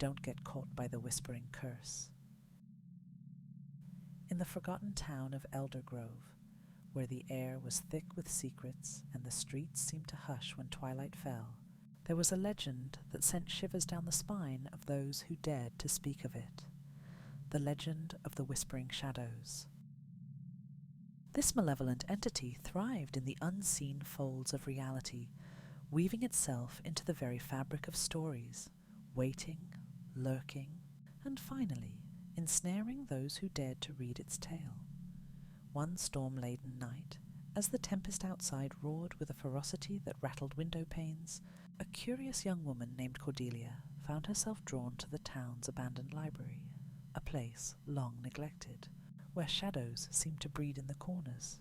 don't get caught by the whispering curse. In the forgotten town of Eldergrove, where the air was thick with secrets and the streets seemed to hush when twilight fell, there was a legend that sent shivers down the spine of those who dared to speak of it. The legend of the Whispering Shadows. This malevolent entity thrived in the unseen folds of reality, weaving itself into the very fabric of stories, waiting, lurking, and finally ensnaring those who dared to read its tale. One storm-laden night, as the tempest outside roared with a ferocity that rattled window panes, a curious young woman named Cordelia found herself drawn to the town's abandoned library, a place long neglected, where shadows seemed to breed in the corners.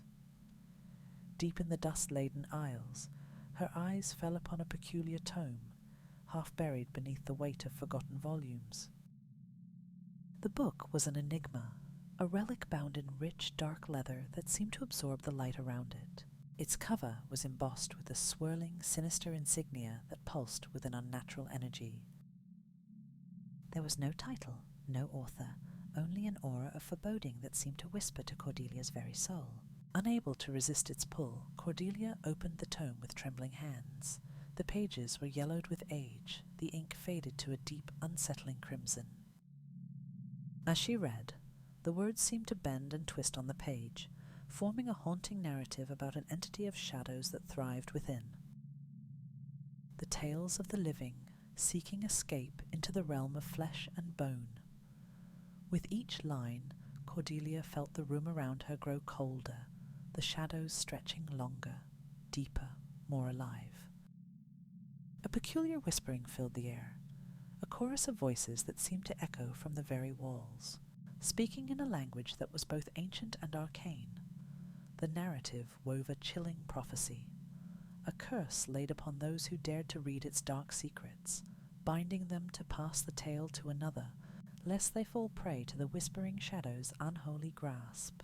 Deep in the dust-laden aisles, her eyes fell upon a peculiar tome, half buried beneath the weight of forgotten volumes. The book was an enigma, a relic bound in rich, dark leather that seemed to absorb the light around it. Its cover was embossed with a swirling, sinister insignia that pulsed with an unnatural energy. There was no title, no author, only an aura of foreboding that seemed to whisper to Cordelia's very soul. Unable to resist its pull, Cordelia opened the tome with trembling hands. The pages were yellowed with age, the ink faded to a deep, unsettling crimson. As she read, the words seemed to bend and twist on the page, forming a haunting narrative about an entity of shadows that thrived within. The tales of the living, seeking escape into the realm of flesh and bone. With each line, Cordelia felt the room around her grow colder, the shadows stretching longer, deeper, more alive. A peculiar whispering filled the air, a chorus of voices that seemed to echo from the very walls, speaking in a language that was both ancient and arcane. The narrative wove a chilling prophecy, a curse laid upon those who dared to read its dark secrets, binding them to pass the tale to another, lest they fall prey to the whispering shadow's unholy grasp.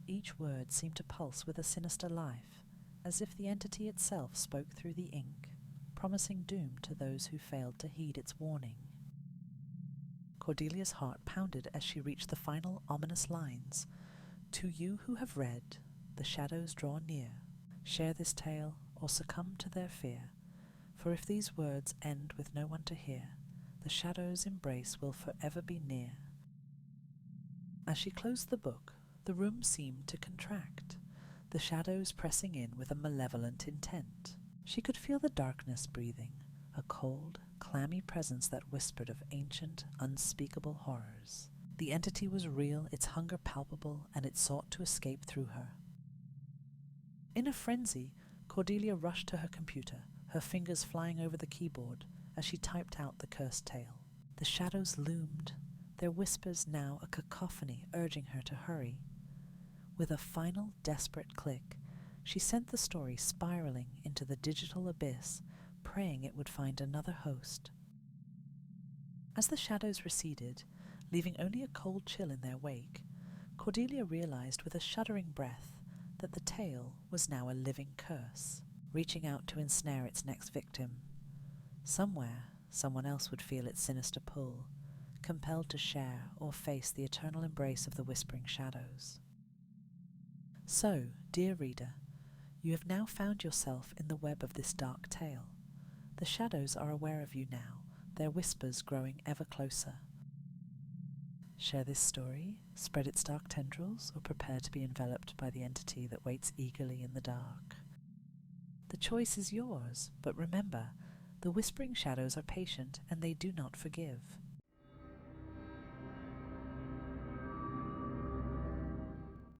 Each word seemed to pulse with a sinister life, as if the entity itself spoke through the ink, promising doom to those who failed to heed its warning. Cordelia's heart pounded as she reached the final ominous lines. To you who have read, the shadows draw near. Share this tale or succumb to their fear, for if these words end with no one to hear, the shadow's embrace will forever be near. As she closed the book, the room seemed to contract, the shadows pressing in with a malevolent intent. She could feel the darkness breathing, a cold, clammy presence that whispered of ancient, unspeakable horrors. The entity was real, its hunger palpable, and it sought to escape through her. In a frenzy, Cordelia rushed to her computer, her fingers flying over the keyboard as she typed out the cursed tale. The shadows loomed, their whispers now a cacophony urging her to hurry. With a final desperate click, she sent the story spiraling into the digital abyss, praying it would find another host. As the shadows receded, leaving only a cold chill in their wake, Cordelia realized with a shuddering breath that the tale was now a living curse, reaching out to ensnare its next victim. Somewhere, someone else would feel its sinister pull, compelled to share or face the eternal embrace of the whispering shadows. So, dear reader, you have now found yourself in the web of this dark tale. The shadows are aware of you now, their whispers growing ever closer. Share this story, spread its dark tendrils, or prepare to be enveloped by the entity that waits eagerly in the dark. The choice is yours, but remember, the whispering shadows are patient and they do not forgive.